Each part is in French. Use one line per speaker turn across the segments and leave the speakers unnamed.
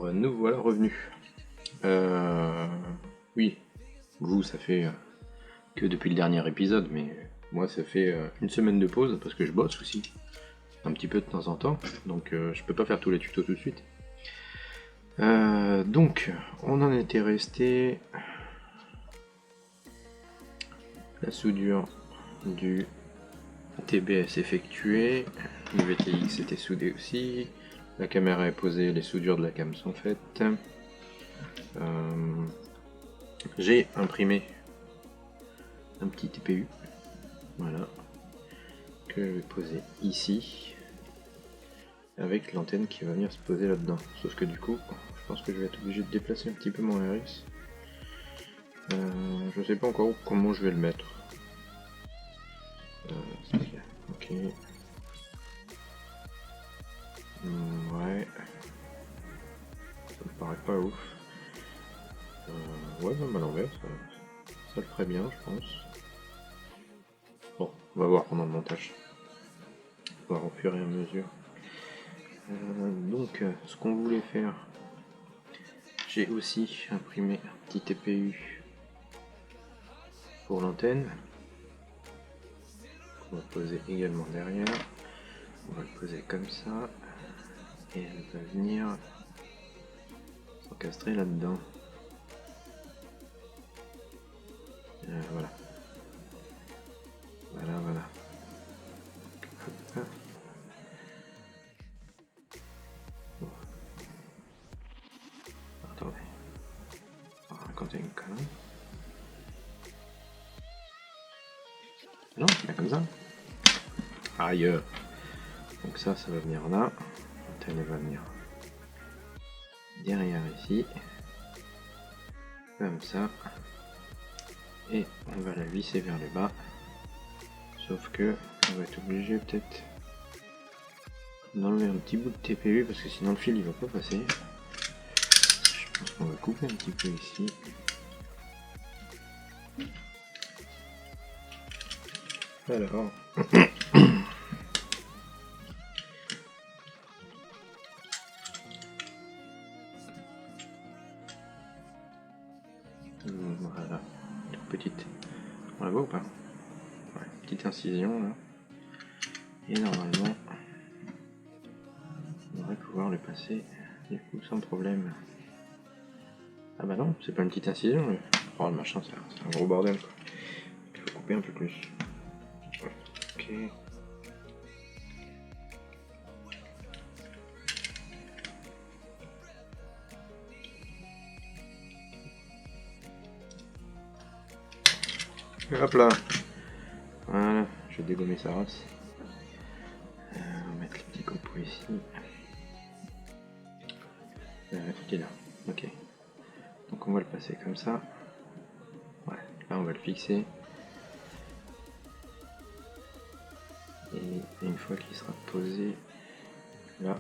Alors, nous voilà revenus. Oui, vous, ça fait que depuis le dernier épisode, mais moi, ça fait une semaine de pause parce que je bosse aussi, un petit peu de temps en temps, donc je peux pas faire tous les tutos tout de suite. Donc, on en était resté. La soudure du TBS effectuée, le VTX était soudé aussi, la caméra est posée, les soudures de la cam sont faites. J'ai imprimé un petit TPU, voilà, que je vais poser ici, avec l'antenne qui va venir se poser là-dedans. Sauf que du coup, je pense que je vais être obligé de déplacer un petit peu mon RX. Je sais pas encore comment je vais le mettre. Ok. Ouais. Ça me paraît pas ouf. Ouais, même à l'envers, ça le ferait bien, je pense. Bon, on va voir pendant le montage. On va voir au fur et à mesure. Donc, ce qu'on voulait faire, j'ai aussi imprimé un petit TPU pour l'antenne. On va poser également derrière. On va le poser comme ça. Et elle va venir s'encastrer là-dedans. Voilà. Voilà. Hop. Bon. Attendez. On va raconter une connerie. Non, c'est pas comme ça. Aïe. Donc ça va venir là. L'antenne va venir derrière ici. Comme ça. Et on va la visser vers le bas. Sauf que on va être obligé peut-être d'enlever un petit bout de TPU parce que sinon le fil il va pas passer. Je pense qu'on va couper un petit peu ici. Alors. Voilà. Toute petite. On la voit ou pas? Ouais, petite incision là. Et normalement, on devrait pouvoir le passer du coup sans problème. Ah bah non, c'est pas une petite incision. Oh le machin, c'est un gros bordel quoi. Il faut couper un peu plus. Ok. Hop là. Voilà, je vais dégommer sa race. On va mettre les petits copeaux ici. Il est là. Ok. Donc on va le passer comme ça. Ouais, là on va le fixer. Et une fois qu'il sera posé, là,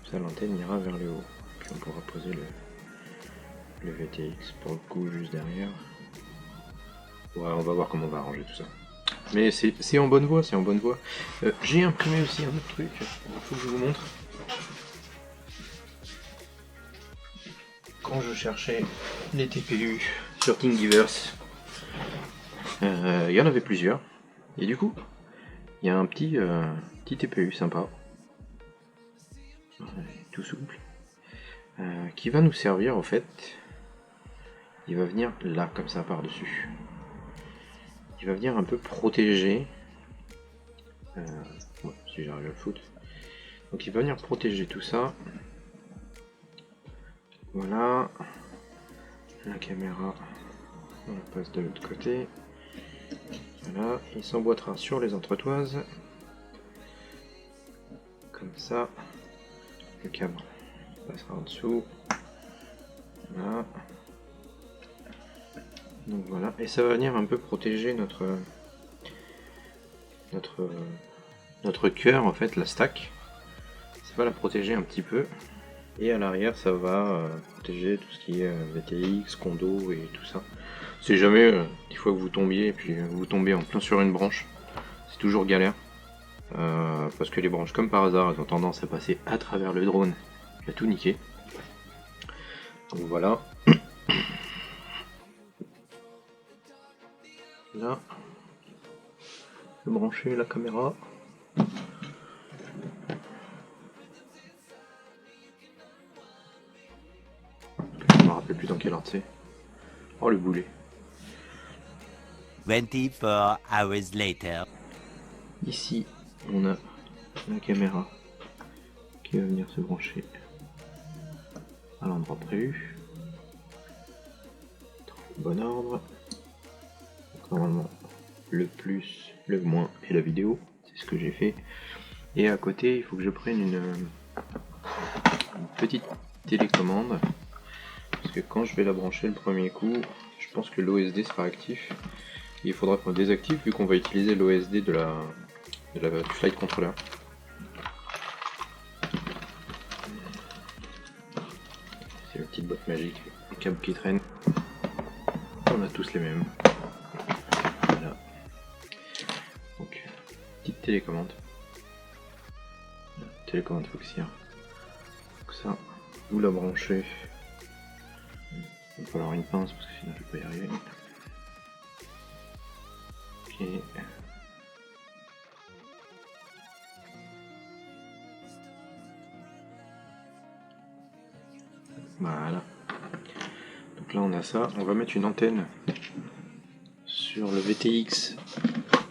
ça l'antenne ira vers le haut. Puis on pourra poser le VTX pour le coup juste derrière. Ouais, on va voir comment on va arranger tout ça. Mais c'est en bonne voie, c'est en bonne voie. J'ai imprimé aussi un autre truc, il faut que je vous montre. Quand je cherchais les TPU sur Thingiverse, il y en avait plusieurs. Et du coup, il y a un petit TPU sympa, tout souple, qui va nous servir en fait. Il va venir là, comme ça, par-dessus. Il va venir un peu protéger. Ouais, si j'arrive à le foutre. Donc il va venir protéger tout ça. Voilà. La caméra, on la passe de l'autre côté. Voilà, il s'emboîtera sur les entretoises. Comme ça. Le câble passera en dessous. Voilà. Donc voilà, et ça va venir un peu protéger notre cœur, en fait, la stack. Ça va la protéger un petit peu. Et à l'arrière, ça va protéger tout ce qui est VTX, condo et tout ça. Si jamais, des fois que vous tombiez et puis vous tombez en plein sur une branche, c'est toujours galère. parce que les branches, comme par hasard, elles ont tendance à passer à travers le drone, à tout niquer. Donc voilà. Là, je vais brancher la caméra. Je me rappelle plus dans quel ordre c'est. Oh le boulet.
24 hours later.
Ici, on a la caméra qui va venir se brancher à l'endroit prévu. Bon ordre. Donc, normalement, le plus, le moins et la vidéo, c'est ce que j'ai fait. Et à côté, il faut que je prenne une petite télécommande. Parce que quand je vais la brancher le premier coup, je pense que l'OSD sera actif. Et il faudra qu'on le désactive vu qu'on va utiliser l'OSD du Flight Controller. C'est une petite boîte magique, les câbles qui traînent. On a tous les mêmes. Voilà. Donc, petite télécommande. Télécommande Foxeer. Donc ça, vous la branchez. Il va falloir une pince parce que sinon je peux pas y arriver. Ok. Voilà. Donc là on a ça. On va mettre une antenne sur le VTX.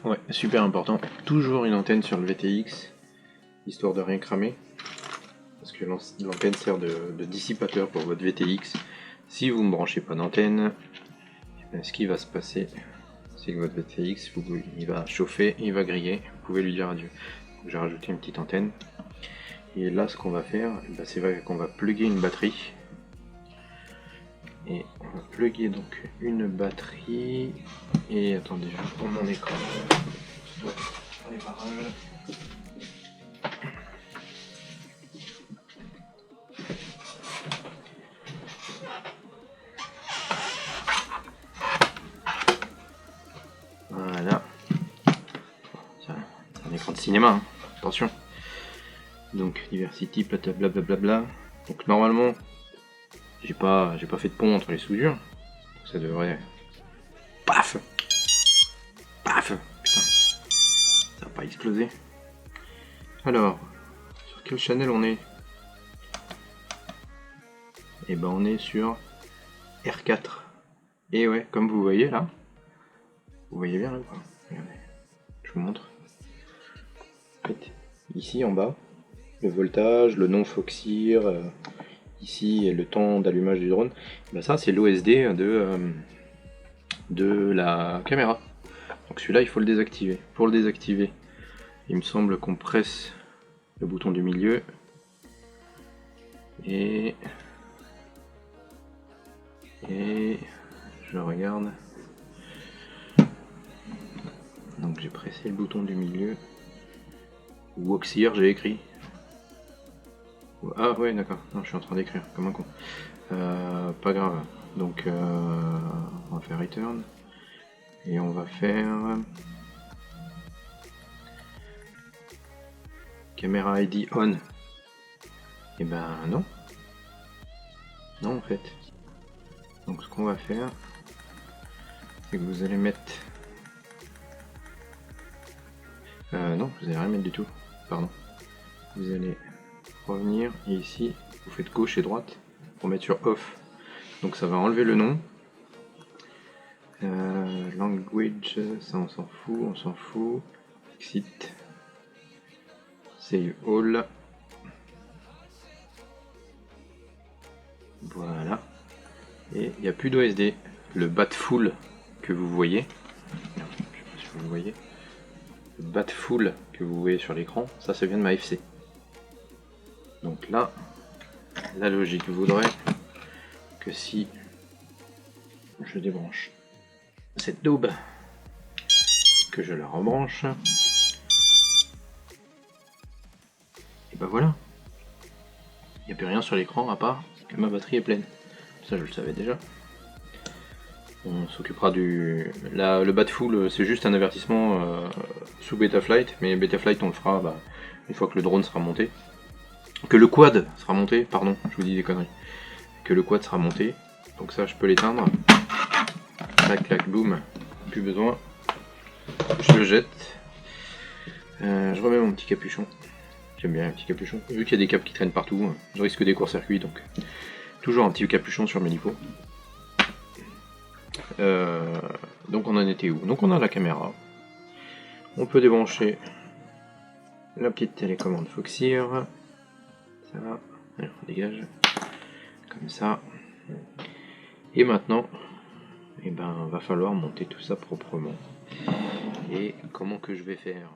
Ouais, super important. Toujours une antenne sur le VTX, histoire de rien cramer. Parce que l'antenne sert de dissipateur pour votre VTX. Si vous ne branchez pas d'antenne, ce qui va se passer, c'est que votre VTX, il va chauffer, il va griller. Vous pouvez lui dire adieu. Donc j'ai rajouté une petite antenne. Et là, ce qu'on va faire, c'est qu'on va plugger une batterie. Et on va plugger donc une batterie. Et attendez, je prends mon écran. Les barrages. Voilà. C'est un écran de cinéma, hein. Attention. Donc Diversity, blablabla. Donc normalement, j'ai pas fait de pont entre les soudures. Donc ça devrait. Paf! Paf! Putain. Ça va pas exploser. Alors, sur quel channel on est? Et ben on est sur R4. Et ouais, comme vous voyez là. Vous voyez bien là ou pas? Regardez. Je vous montre. En fait, ici en bas, le voltage, le nom Foxeer, ici le temps d'allumage du drone, ben ça c'est l'OSD de la caméra. Donc celui-là il faut le désactiver. Pour le désactiver, il me semble qu'on presse le bouton du milieu et je regarde. Donc j'ai pressé le bouton du milieu. Foxeer j'ai écrit. Ah ouais d'accord, non je suis en train d'écrire comme un con. Pas grave. Donc on va faire return. Et on va faire Camera ID on. Et ben non. Non en fait. Donc ce qu'on va faire, c'est que vous allez mettre... non, vous allez rien mettre du tout. Pardon. Vous allez revenir et ici, vous faites gauche et droite pour mettre sur off. Donc ça va enlever le nom. Language, ça on s'en fout. Exit. Save all. Voilà. Et il n'y a plus d'OSD. Le bat full que vous voyez. Je sais pas si vous voyez. Le bat full que vous voyez sur l'écran, ça vient de ma FC. Donc là, la logique voudrait que si je débranche cette daube, que je la rebranche, et ben voilà, il n'y a plus rien sur l'écran à part que ma batterie est pleine. Ça je le savais déjà. On s'occupera le bat full, c'est juste un avertissement sous Betaflight, mais Betaflight on le fera une fois que le drone sera monté. Que le quad sera monté, pardon, je vous dis des conneries. Que que le quad sera monté. Donc ça, je peux l'éteindre. Clac, clac, boum. Plus besoin. Je le jette. Je remets mon petit capuchon. J'aime bien un petit capuchon. Vu qu'il y a des câbles qui traînent partout, je risque des courts-circuits, donc toujours un petit capuchon sur mes LiPo. Donc on en était où? Donc on a la caméra. On peut débrancher la petite télécommande Foxeer. Ça va. Allez, on dégage. Comme ça. Et maintenant, va falloir monter tout ça proprement. Et comment que je vais faire?